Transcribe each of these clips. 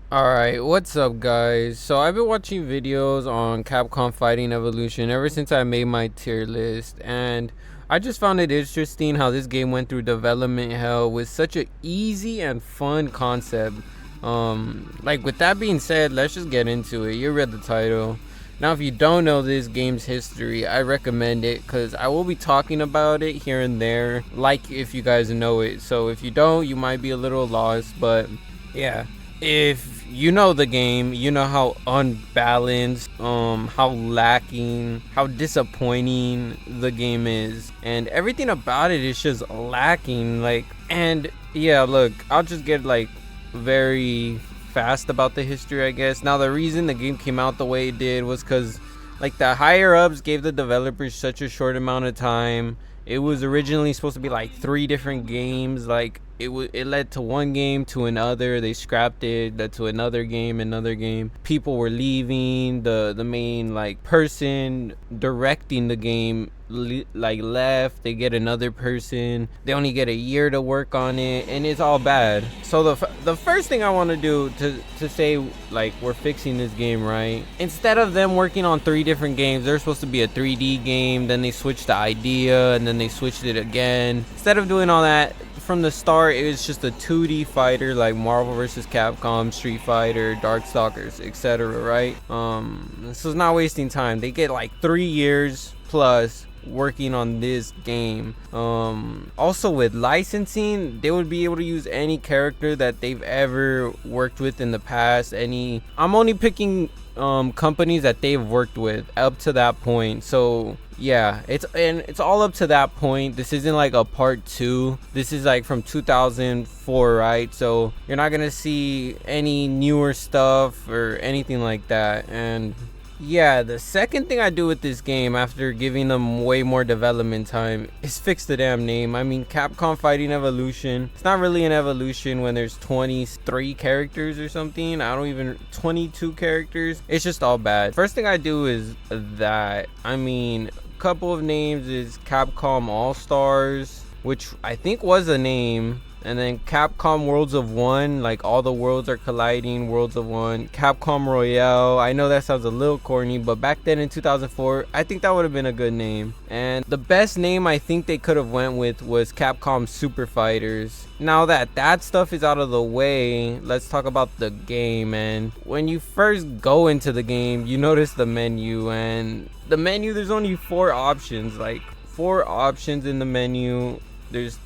Alright, what's up guys? So I've been watching videos on Capcom Fighting Evolution ever since I made my tier list, and I just found it interesting how this game went through development hell with such a easy and fun concept. Like with that being said, let's just get into it. You read the title. Now if you don't know this game's history, I recommend it because I will be talking about it here and there, like if you guys know it. So if you don't, you might be a little lost, but yeah, if you know the game, you know how unbalanced, how lacking, how disappointing the game is, and everything about it is just lacking. Like, and yeah, look, I'll just get like very fast about the history, I guess. Now, the reason the game came out the way it did was because like the higher ups gave the developers such a short amount of time. It was originally supposed to be like 3 different games. Like it led to one game to another. They scrapped it, led to another game, another game. People were leaving. The main like person directing the game like left. They get another person. They only get a year to work on it, and it's all bad. So the first thing I want to do to say like we're fixing this game, right? Instead of them working on 3 different games, they're supposed to be a 3D game. Then they switched the idea, and then they switched it again. Instead of doing all that from the start, it was just a 2D fighter like Marvel vs. Capcom, Street Fighter, Darkstalkers, etc. Right? So it's not wasting time. They get like 3 years plus working on this game. Also with licensing, they would be able to use any character that they've ever worked with in the past. I'm only picking companies that they've worked with up to that point. So yeah, it's all up to that point. This isn't like a part 2. This is like from 2004, right? So you're not gonna see any newer stuff or anything like that. And yeah, the second thing I do with this game after giving them way more development time is fix the damn name. I mean, Capcom Fighting Evolution. It's not really an evolution when there's 23 characters or something. 22 characters. It's just all bad. First thing I do is that. I mean, a couple of names is Capcom All Stars, which I think was a name. And then Capcom Worlds of One, like all the worlds are colliding, Worlds of One. Capcom Royale, I know that sounds a little corny, but back then in 2004, I think that would have been a good name. And the best name I think they could have went with was Capcom Super Fighters. Now that that stuff is out of the way, let's talk about the game. And when you first go into the game, you notice the menu, and the menu, there's only 4 options, like 4 options in the menu. There's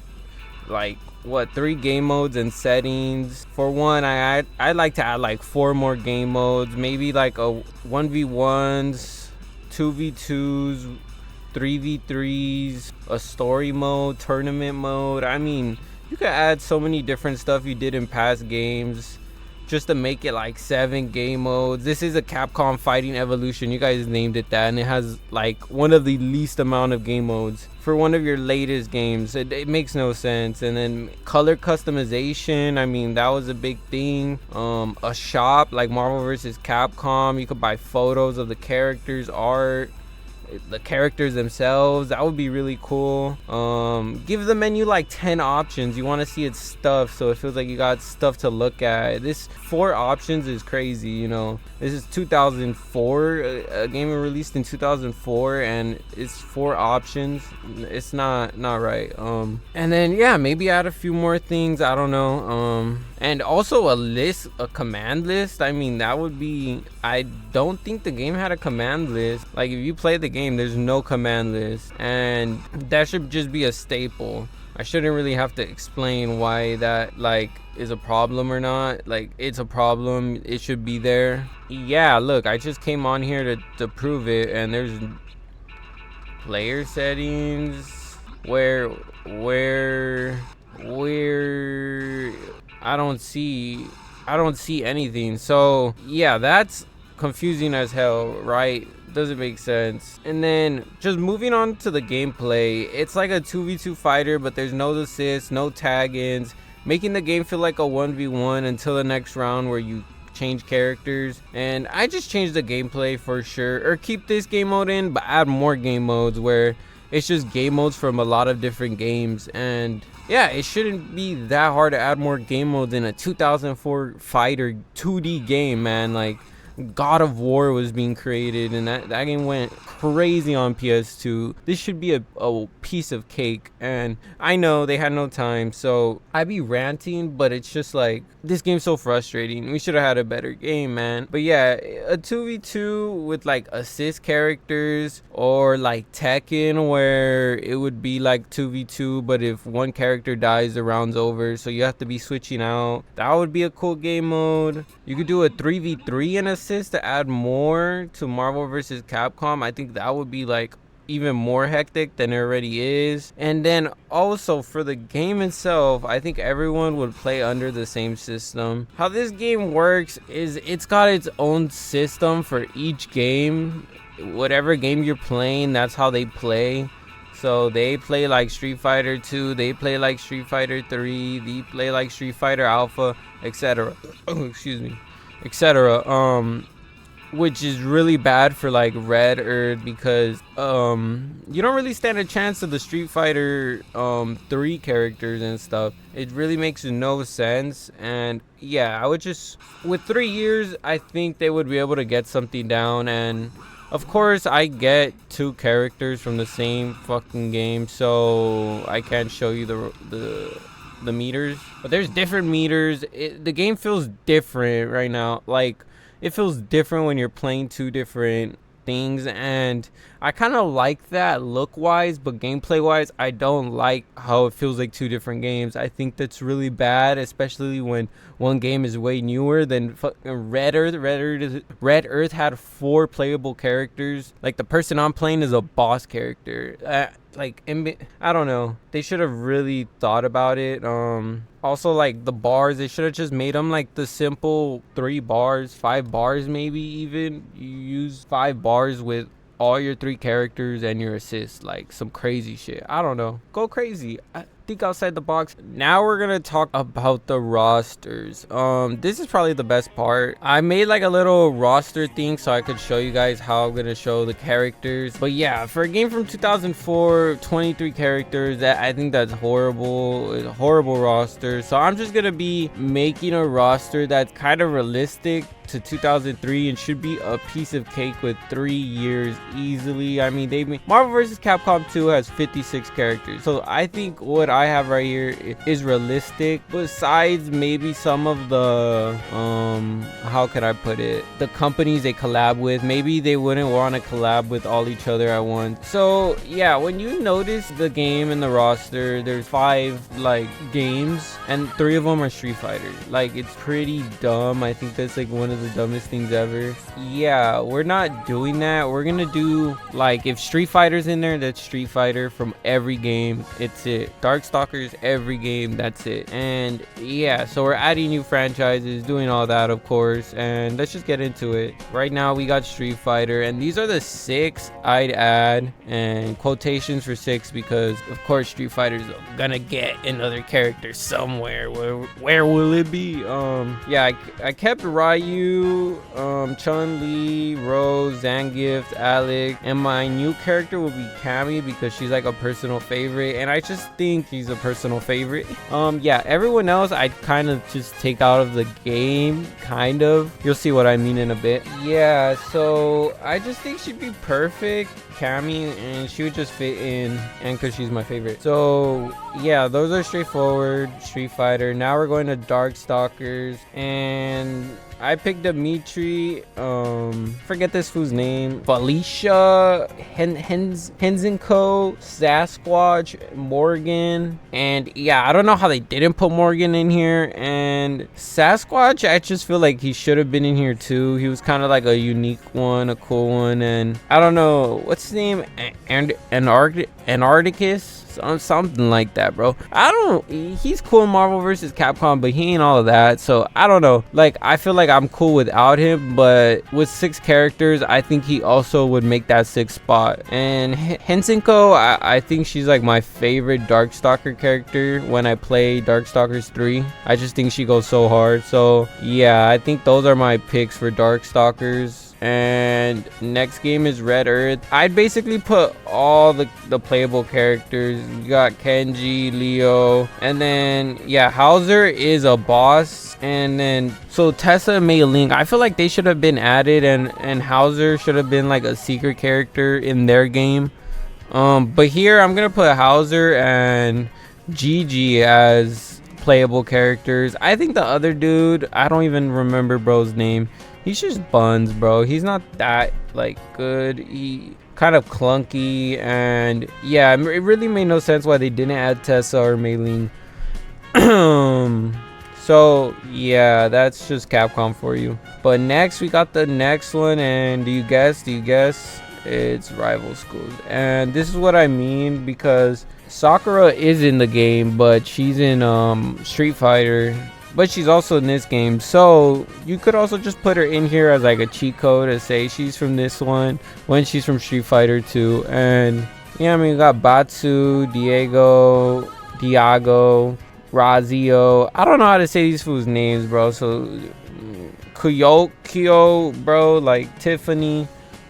like 3 game modes and settings. For one, I'd like to add like 4 more game modes, maybe like a 1v1s, 2v2s, 3v3s, a story mode, tournament mode. I mean, you could add so many different stuff you did in past games just to make it like 7 game modes. This is a Capcom Fighting Evolution. You guys named it that, and it has like one of the least amount of game modes for one of your latest games. It makes no sense. And then color customization, I mean, that was a big thing. A shop like Marvel vs. Capcom, you could buy photos of the characters, art, the characters themselves. That would be really cool. Give the menu like 10 options. You want to see its stuff, so it feels like you got stuff to look at. This 4 options is crazy. You know, this is 2004, a game released in 2004, and it's 4 options. It's not right. And then yeah, maybe add a few more things, I don't know. And also a command list. I mean, that would be, I don't think the game had a command list. Like if you play the game, there's no command list, and that should just be a staple. I shouldn't really have to explain why that like is a problem or not. Like, it's a problem, it should be there. Yeah, look, I just came on here to prove it, and there's player settings where I don't see anything. So yeah, that's confusing as hell, right? Doesn't make sense. And then just moving on to the gameplay, it's like a 2v2 fighter, but there's no assists, no tag-ins, making the game feel like a 1v1 until the next round where you change characters. And I just changed the gameplay for sure, or keep this game mode in but add more game modes where it's just game modes from a lot of different games. And yeah, it shouldn't be that hard to add more game modes in a 2004 fighter 2D game, man. Like, God of War was being created, and that game went crazy on PS2. This should be a piece of cake, and I know they had no time, so I be ranting, but it's just like, this game's so frustrating. We should have had a better game, man. But yeah, a 2v2 with like assist characters, or like Tekken, where it would be like 2v2, but if one character dies, the round's over, so you have to be switching out. That would be a cool game mode. You could do a 3v3 in assist to add more to Marvel vs. Capcom. I think that would be like even more hectic than it already is. And then also for the game itself, I think everyone would play under the same system. How this game works is it's got its own system for each game. Whatever game you're playing, that's how they play. So they play like Street Fighter 2, they play like Street Fighter 3, they play like Street Fighter Alpha, etc. Oh, excuse me, etc. Which is really bad for like Red Earth, because you don't really stand a chance of the Street Fighter 3 characters and stuff. It really makes no sense. And yeah, I would just, with 3 years, I think they would be able to get something down. And of course, I get 2 characters from the same fucking game, so I can't show you the meters. But there's different meters. The game feels different right now. Like, it feels different when you're playing 2 different things, and I kind of like that look wise, but gameplay wise, I don't like how it feels like 2 different games. I think that's really bad, especially when one game is way newer than Red Earth. Red Earth had 4 playable characters. Like, the person I'm playing is a boss character. I don't know, they should have really thought about it. Also, like, the bars, they should have just made them like the simple 3 bars, 5 bars, maybe. Even you use 5 bars with all your 3 characters and your assists, like some crazy shit. I don't know, go crazy. Think outside the box. Now we're gonna talk about the rosters. This is probably the best part. I made like a little roster thing so I could show you guys how I'm gonna show the characters. But yeah, for a game from 2004, 23 characters, I think that's horrible. It's a horrible roster. So I'm just gonna be making a roster that's kind of realistic to 2003 and should be a piece of cake with 3 years easily. I mean, Marvel vs. Capcom 2 has 56 characters, so I think what I have right here is realistic, besides maybe some of the how can I put it, the companies they collab with. Maybe they wouldn't want to collab with all each other at once. So yeah, when you notice the game and the roster, there's 5 like games, and 3 of them are Street Fighter. Like, it's pretty dumb. I think that's like one of the dumbest things ever. Yeah, we're not doing that. We're gonna do, like, if Street Fighter's in there, that's Street Fighter from every game. It's it. Darkstalkers, every game, that's it. And yeah, so we're adding new franchises, doing all that, of course, and let's just get into it. Right now we got Street Fighter, and these are the 6 I'd add, and quotations for 6, because of course Street Fighter's gonna get another character somewhere. Where will it be? Yeah, I kept Ryu, Chun-Li, Rose, Zangief, Alec, and my new character will be Cammy, because she's like a personal favorite, and I just think she's a personal favorite. Yeah, everyone else I'd kind of just take out of the game, kind of. You'll see what I mean in a bit. Yeah, so I just think she'd be perfect, Cammy, and she would just fit in, and because she's my favorite. So yeah, those are straightforward Street Fighter. Now we're going to Darkstalkers, and I picked Dimitri, forget this fool's name, Felicia, Hensenko, Sasquatch, Morgan, and yeah, I don't know how they didn't put Morgan in here. And Sasquatch, I just feel like he should have been in here too. He was kind of like a unique one, a cool one. And I don't know, what's his name, Antarcticus, something like that, bro. He's cool in Marvel vs. Capcom, but he ain't all of that. So I don't know, like, I feel like I'm cool without him, but with 6 characters, I think he also would make that 6th spot. And Hensenko, I think she's like my favorite Darkstalker character when I play Darkstalkers 3. I just think she goes so hard. So yeah, I think those are my picks for Darkstalkers. And next game is Red Earth. I'd basically put all the playable characters. You got Kenji, Leo, and then yeah, Hauser is a boss. And then so Tessa and Mei Ling, I feel like they should have been added, and Hauser should have been like a secret character in their game. But here I'm gonna put Hauser and Gigi as playable characters. I think the other dude, I don't even remember bro's name. He's just buns, bro. He's not that like good. He kind of clunky, and yeah, it really made no sense why they didn't add Tessa or Mei Ling. So yeah, that's just Capcom for you. But next we got the next one, and do you guess? It's Rival Schools. And this is what I mean, because Sakura is in the game, but she's in Street Fighter, but she's also in this game. So you could also just put her in here as like a cheat code to say she's from this one when she's from Street Fighter 2. And yeah, I mean, we got Batsu, Diego, Razio. I don't know how to say these fools' names, bro. So Kyo, bro, like Tiffany.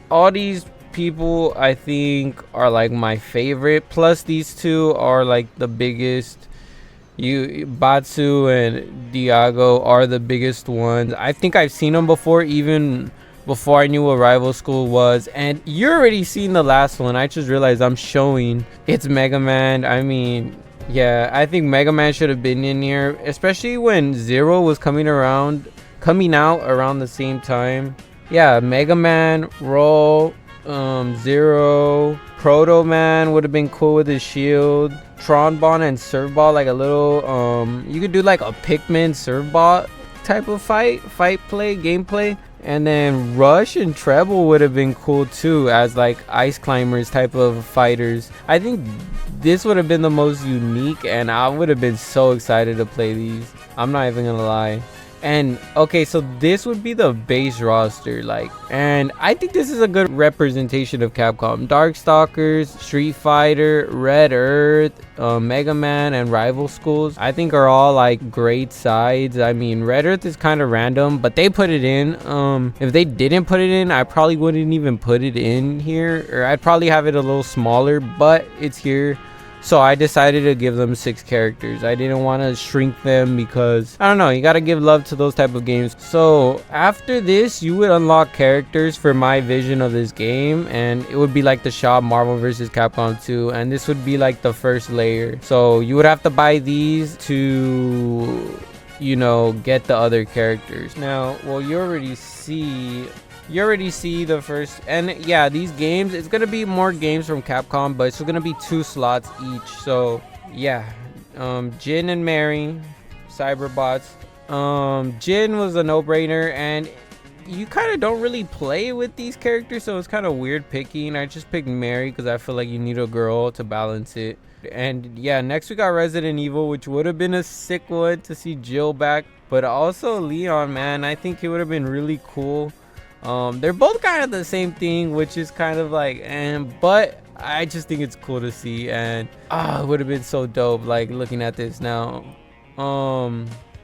All these people I think are like my favorite. Plus these two are like the biggest. Batsu and Diago are the biggest ones. I think I've seen them before, even before I knew what Rival School was. And you're already seen the last one. I just realized I'm showing it's Mega Man. I mean, yeah, I think Mega Man should have been in here, especially when Zero was coming out around the same time. Yeah, Mega Man, Roll, Zero, Proto Man would have been cool with his shield. Tronbon and Servbot, like a little you could do like a Pikmin Servbot type of gameplay. And then Rush and Treble would have been cool too, as like ice climbers type of fighters. I think this would have been the most unique, and I would have been so excited to play these. I'm not even gonna lie. And okay, so this would be the base roster, like, and I think this is a good representation of Capcom. Darkstalkers, Street Fighter, Red Earth, Mega Man, and Rival Schools, I think are all like great sides. I mean, Red Earth is kind of random, but they put it in. If they didn't put it in, I probably wouldn't even put it in here, or I'd probably have it a little smaller, but it's here. So I decided to give them 6 characters. I didn't want to shrink them because, I don't know, you got to give love to those type of games. So after this, you would unlock characters for my vision of this game, and it would be like the shop Marvel vs. Capcom 2, and this would be like the first layer. So you would have to buy these to, you know, get the other characters. Now, well, you already see the first, and yeah, these games, it's gonna be more games from Capcom, but it's gonna be 2 slots each. So yeah, Jin and Mary, Cyberbots. Jin was a no-brainer, and you kind of don't really play with these characters, so it's kind of weird picking. I just picked Mary because I feel like you need a girl to balance it. And yeah, next we got Resident Evil, which would have been a sick one to see Jill back, but also Leon, man, I think it would have been really cool. They're both kind of the same thing, which is kind of like, but I just think it's cool to see, and it would have been so dope, like, looking at this now.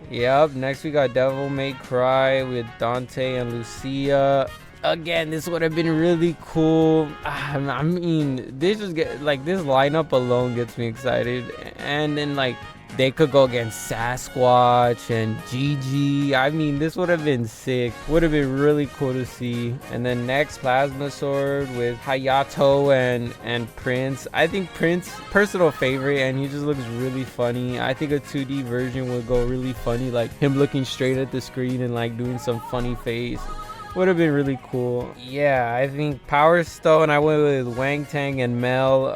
Yep, next we got Devil May Cry with Dante and Lucia. Again, this would have been really cool. I mean, this lineup alone gets me excited. And then like they could go against Sasquatch and Gigi. I mean, this would have been sick. Would have been really cool to see. And then next, Plasma Sword with Hayato and Prince. I think Prince, personal favorite, and he just looks really funny. I think a 2D version would go really funny, like him looking straight at the screen and like doing some funny face. Would have been really cool. Yeah, I think Power Stone, I went with Wang Tang and Mel.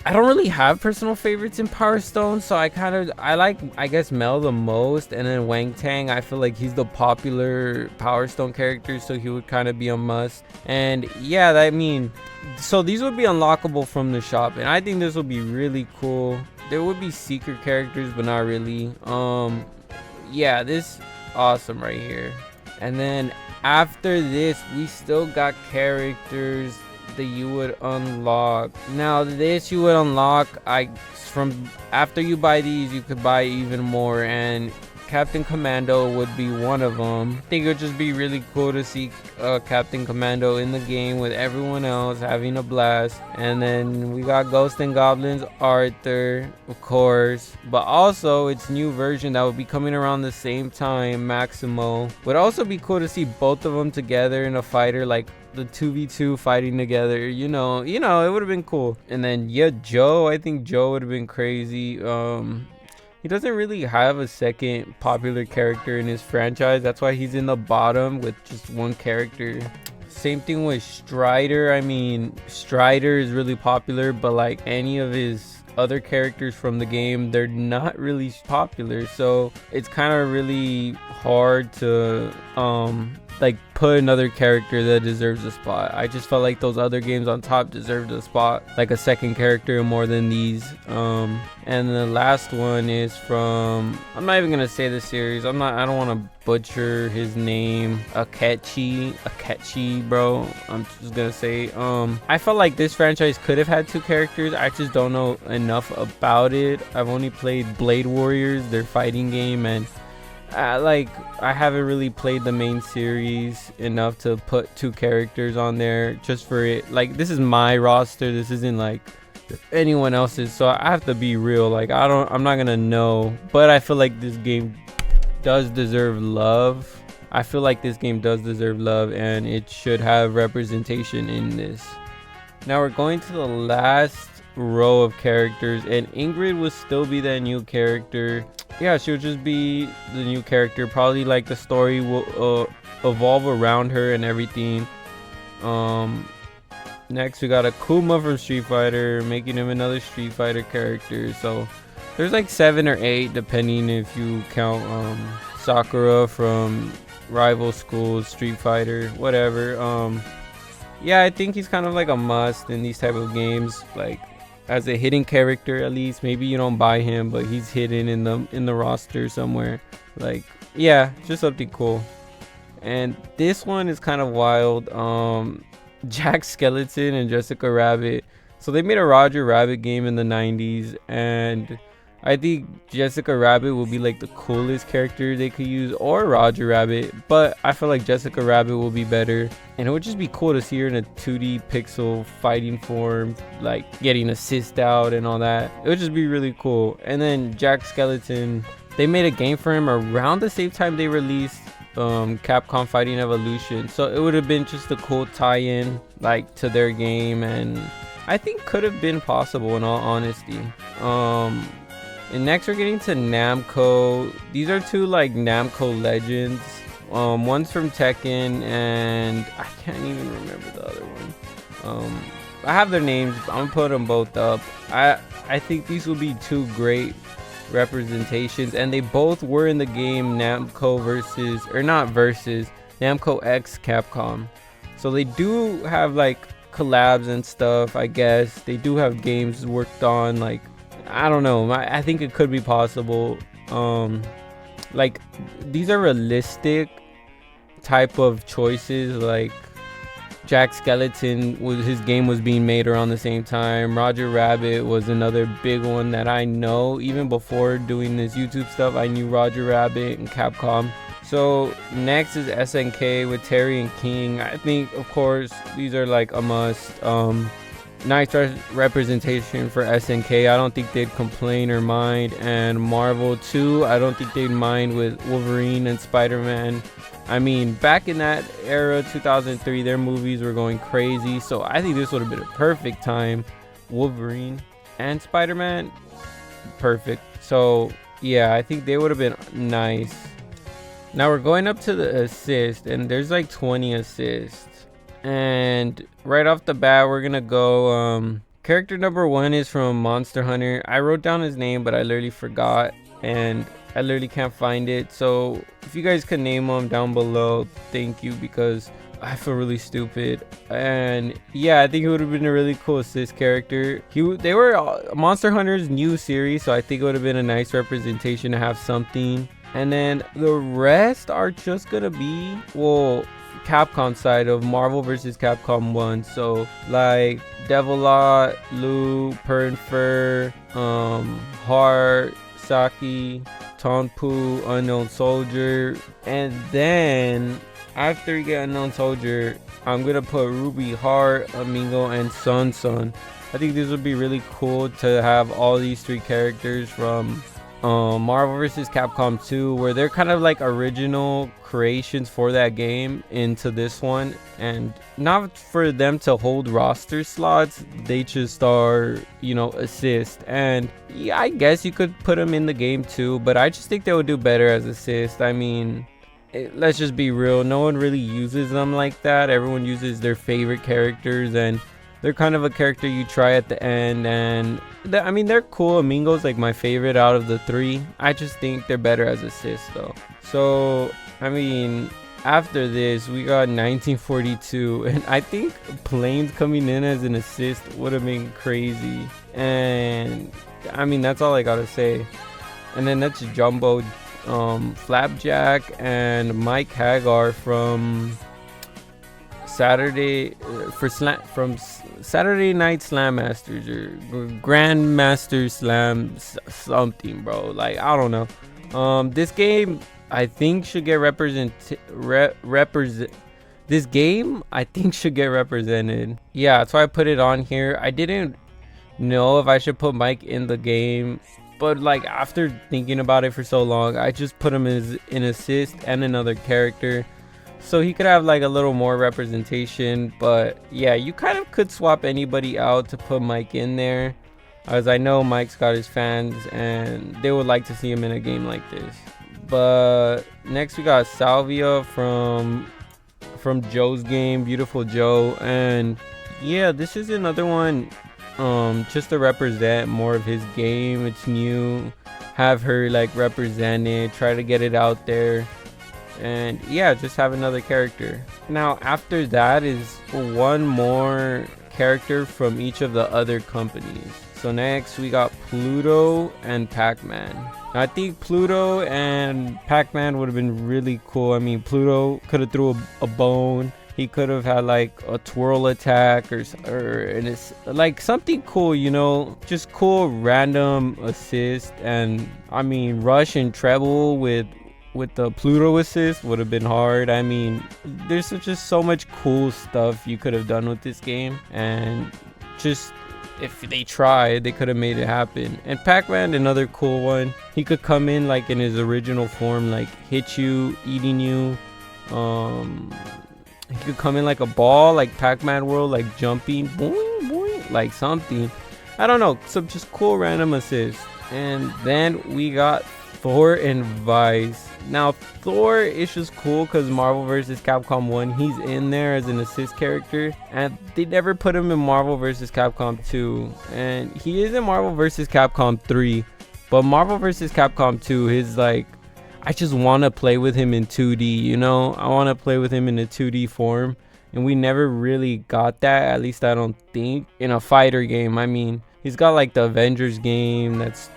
I don't really have personal favorites in Power Stone, so I like, I guess, Mel the most, and then Wang Tang, I feel like he's the popular Power Stone character, so he would kind of be a must. And yeah, I mean, so these would be unlockable from the shop, and I think this would be really cool. There would be secret characters, but not really. Yeah, this awesome right here. And then after this, we still got characters that you would unlock. Now this you would unlock, from after you buy these, you could buy even more, and Captain Commando would be one of them. I think it would just be really cool to see Captain Commando in the game with everyone else having a blast. And then we got Ghosts and Goblins Arthur, of course, but also its new version that would be coming around the same time, Maximo. Would also be cool to see both of them together in a fighter, like the 2v2 fighting together, you know, it would have been cool. And then yeah, Joe, I think Joe would have been crazy. He doesn't really have a second popular character in his franchise. That's why he's in the bottom with just one character. Same thing with Strider. I mean, Strider is really popular, but like any of his other characters from the game, they're not really popular. So it's kind of really hard to like put another character that deserves a spot. I just felt like those other games on top deserved a spot, like a second character more than these. And the last one is from, I'm not even gonna say the series. I don't want to butcher his name. Akechi, bro. I'm just gonna say I felt like this franchise could have had two characters. I just don't know enough about it. I've only played Blade Warriors, their fighting game, and I haven't really played the main series enough to put two characters on there just for it. Like, this is my roster, this isn't like anyone else's, so I have to be real. Like, I'm not gonna know, but I feel like this game does deserve love. I feel like this game does deserve love, and it should have representation in this. Now we're going to the last row of characters, and Ingrid will still be that new character. Yeah, she'll just be the new character. Probably like the story will evolve around her and everything. Next we got Akuma from Street Fighter, making him another Street Fighter character. So there's like 7 or 8 depending if you count Sakura from Rival Schools, Street Fighter, whatever. Yeah, I think he's kind of like a must in these type of games, like as a hidden character. At least maybe you don't buy him, but he's hidden in the roster somewhere. Like, yeah, just something cool. And this one is kind of wild. Jack Skeleton and Jessica Rabbit. So they made a Roger Rabbit game in the 90s, and I think Jessica Rabbit will be like the coolest character they could use, or Roger Rabbit, but I feel like Jessica Rabbit will be better. And it would just be cool to see her in a 2D pixel fighting form, like getting assist out and all that. It would just be really cool. And then Jack Skeleton, they made a game for him around the same time they released Capcom Fighting Evolution, so it would have been just a cool tie-in like to their game, and I think could have been possible in all honesty. And next we're getting to Namco. These are two like Namco legends. One's from Tekken, and I can't even remember the other one. I have their names. I'm gonna put them both up. I think these will be two great representations, and they both were in the game Namco Namco X Capcom. So they do have like collabs and stuff. I guess they do have games worked on. Like, I don't know, I think it could be possible. Like, these are realistic type of choices. Like, Jack Skeleton, his game was being made around the same time. Roger Rabbit was another big one that I know. Even before doing this YouTube stuff, I knew Roger Rabbit and Capcom. So next is SNK with Terry and King. I think, of course, these are like a must. Nice representation for SNK. I don't think they'd complain or mind. And Marvel too, I don't think they'd mind with Wolverine and Spider-Man. I mean, back in that era, 2003, their movies were going crazy. So I think this would have been a perfect time. Wolverine and Spider-Man, perfect. So yeah, I think they would have been nice. Now we're going up to the assist, and there's like 20 assists. And right off the bat, we're gonna go character number 1 is from Monster Hunter. I wrote down his name, but I literally forgot, and I literally can't find it. So if you guys could name him down below, thank you, because I feel really stupid. And yeah, I think it would have been a really cool assist character. They were Monster Hunter's new series, so I think it would have been a nice representation to have something. And then the rest are just gonna be, well, Capcom side of Marvel vs. Capcom 1. So like Devilot, Lou, Pernfur, Heart, Saki, Tonpu, Unknown Soldier, and then after you get Unknown Soldier, I'm gonna put Ruby Heart, Amigo, and Sun Sun. I think this would be really cool to have all these three characters from Marvel vs. Capcom 2, where they're kind of like original creations for that game into this one, and not for them to hold roster slots, they just are, you know, assist. And yeah, I guess you could put them in the game too, but I just think they would do better as assist. I mean, let's just be real, no one really uses them like that. Everyone uses their favorite characters, and they're kind of a character you try at the end. And I mean, they're cool. Amingo's like my favorite out of the three. I just think they're better as assists though. So I mean, after this we got 1942, and I think Planes coming in as an assist would have been crazy. And I mean, that's all I gotta say. And then that's Jumbo, Flapjack, and Mike Hagar from Saturday Saturday Night Slam Masters or Grandmaster Slam something, bro. Like, I don't know. This game I think should get this game I think should get represented. Yeah, that's why I put it on here. I didn't know if I should put Mike in the game, but like after thinking about it for so long, I just put him as an assist and another character, so he could have like a little more representation. But yeah, you kind of could swap anybody out to put Mike in there, as I know Mike's got his fans and they would like to see him in a game like this. But next we got Salvia from Joe's game, Beautiful Joe. And yeah, this is another one just to represent more of his game. It's new, have her like represent it, try to get it out there, and yeah, just have another character. Now after that is one more character from each of the other companies. So next we got Pluto and Pac-Man. I think Pluto and Pac-Man would have been really cool. I mean, Pluto could have threw a bone. He could have had like a twirl attack or and it's like something cool, you know, just cool random assist. And I mean, rush and treble with the Pluto assist would have been hard. I mean, there's just so much cool stuff you could have done with this game, and just if they tried, they could have made it happen. And Pac-Man, another cool one. He could come in like in his original form, like hit you, eating you. He could come in like a ball, like Pac-Man World, like jumping, boing, boing, like something. I don't know, some just cool random assists. And then we got Thor and Vice. Now Thor is just cool because Marvel vs. Capcom 1, he's in there as an assist character, and they never put him in Marvel vs. Capcom 2, and he is in Marvel vs. Capcom 3, but Marvel vs. Capcom 2, his like, I just want to play with him in 2D, you know, I want to play with him in a 2D form, and we never really got that, at least I don't think, in a fighter game. I mean, he's got like the Avengers game that's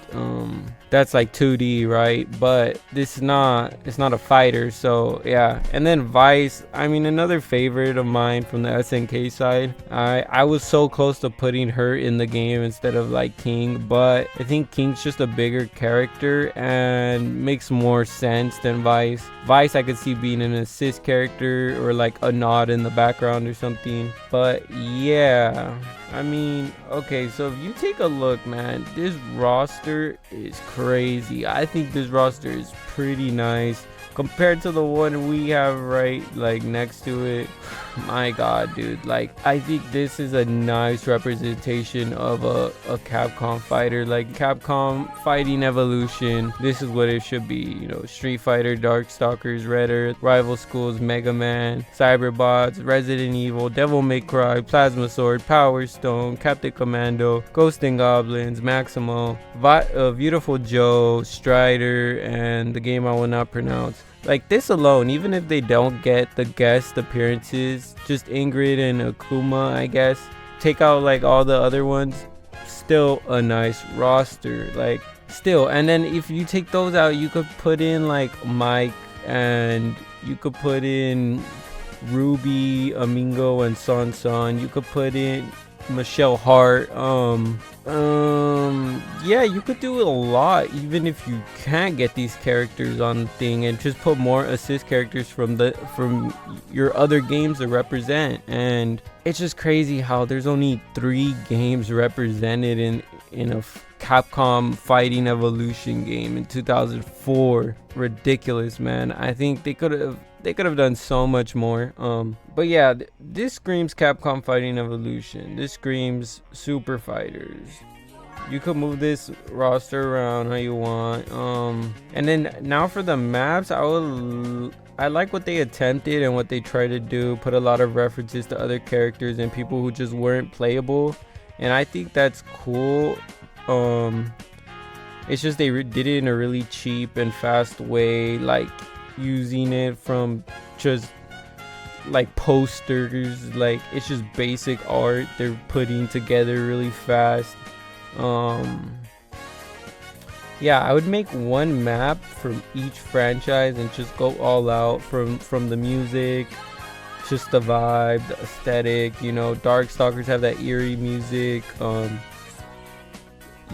like 2D, right? But it's not a fighter. So yeah. And then Vice, I mean, another favorite of mine from the SNK side. I was so close to putting her in the game instead of like King, but I think King's just a bigger character and makes more sense than Vice. Vice I could see being an assist character or like a nod in the background or something. But yeah, I mean, okay, so if you take a look, man, this roster is crazy. I think this roster is pretty nice compared to the one we have right like next to it. My god, dude, like I think this is a nice representation of a Capcom fighter, like Capcom Fighting Evolution. This is what it should be, you know, Street Fighter, Darkstalkers, Red Earth, Rival Schools, Mega Man, Cyberbots, Resident Evil, Devil May Cry, Plasma Sword, Power Stone, Captain Commando, Ghost and Goblins, Maximo, Beautiful Joe, Strider, and the game I will not pronounce. Like this alone, even if they don't get the guest appearances, just Ingrid and Akuma, I guess, take out like all the other ones, still a nice roster, like still. And then if you take those out, you could put in like Mike, and you could put in Ruby, Amingo, and Son Son. You could put in Michelle Hart, Yeah, you could do a lot even if you can't get these characters on the thing, and just put more assist characters from your other games to represent. And it's just crazy how there's only 3 games represented in a Capcom Fighting Evolution game in 2004. Ridiculous, man. I think they could have done so much more. But yeah, this screams Capcom Fighting Evolution. This screams Super Fighters. You could move this roster around how you want. And then now for the maps, I like what they attempted and what they tried to do. Put a lot of references to other characters and people who just weren't playable, and I think that's cool. It's just they did it in a really cheap and fast way, like using it from just like posters. Like, it's just basic art they're putting together really fast. Yeah, I would make one map from each franchise and just go all out from the music, just the vibe, the aesthetic. Darkstalkers have that eerie music.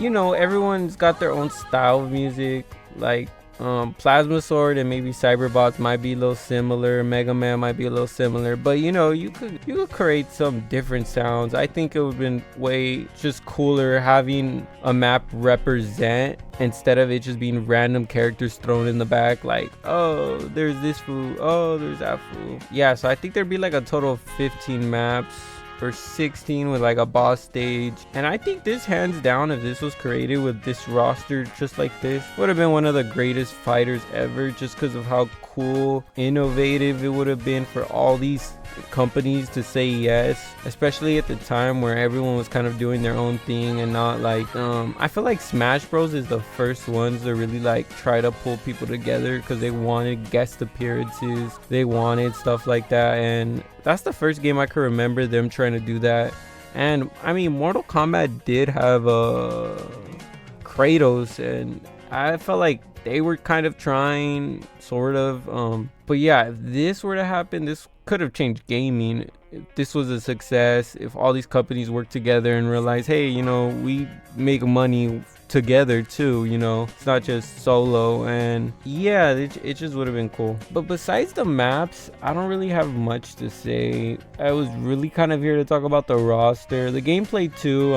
Everyone's got their own style of music. Like, Plasma Sword and maybe Cyberbots might be a little similar. Mega Man might be a little similar, but you could create some different sounds. I think it would have been way just cooler having a map represent, instead of it just being random characters thrown in the back. Like, oh, there's this fool, oh, there's that fool. Yeah, so I think there'd be like a total of 15 maps. Or 16 with like a boss stage. And I think this, hands down, if this was created with this roster just like this, would have been one of the greatest fighters ever, just because of how cool, innovative it would have been for all these companies to say yes, especially at the time where everyone was kind of doing their own thing and not like I feel like Smash Bros is the first ones to really like try to pull people together, because they wanted guest appearances, they wanted stuff like that, and that's the first game I can remember them trying to do that. And I mean, Mortal Kombat did have Kratos, and I felt like they were kind of trying, sort of. But yeah, if this were to happen, this could have changed gaming. If this was a success, if all these companies work together and realize, hey, we make money together too, it's not just solo. And yeah, it just would have been cool. But besides the maps, I don't really have much to say. I was really kind of here to talk about the roster, the gameplay too.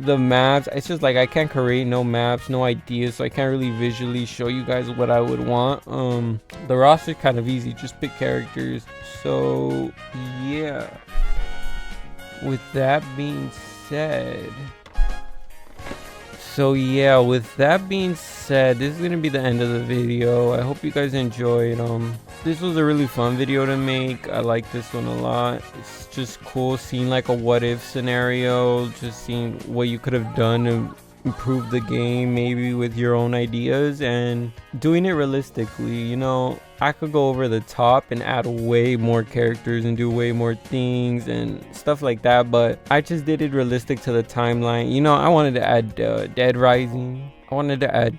The maps, it's just like I can't create no maps, no ideas, so I can't really visually show you guys what I would want. The roster kind of easy, just pick characters. So yeah, with that being said, this is gonna be the end of the video. I hope you guys enjoyed. This was a really fun video to make. I like this one a lot. It's just cool seeing like a what if scenario, just seeing what you could have done to improve the game, maybe with your own ideas, and doing it realistically. I could go over the top and add way more characters and do way more things and stuff like that, but I just did it realistic to the timeline. I wanted to add Dead Rising. I wanted to add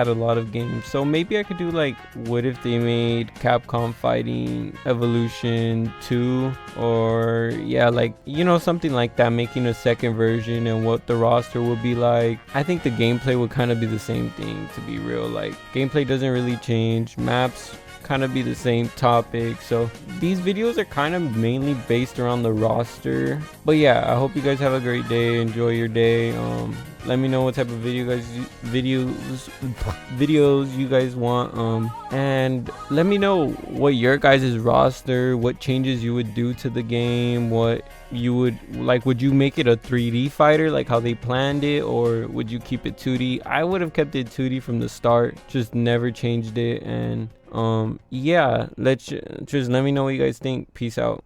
a lot of games. So maybe I could do like, what if they made Capcom Fighting Evolution 2, or yeah, like, something like that, making a second version and what the roster would be like. I think the gameplay would kind of be the same thing, to be real. Like, gameplay doesn't really change, maps kind of be the same topic. So these videos are kind of mainly based around the roster. But yeah, I hope you guys have a great day. Enjoy your day. Let me know what type of videos you guys want, and let me know what your guys' roster, what changes you would do to the game, what you would like. Would you make it a 3D fighter like how they planned it, or would you keep it 2D? I would have kept it 2D from the start, just never changed it. And yeah, just let me know what you guys think. Peace out.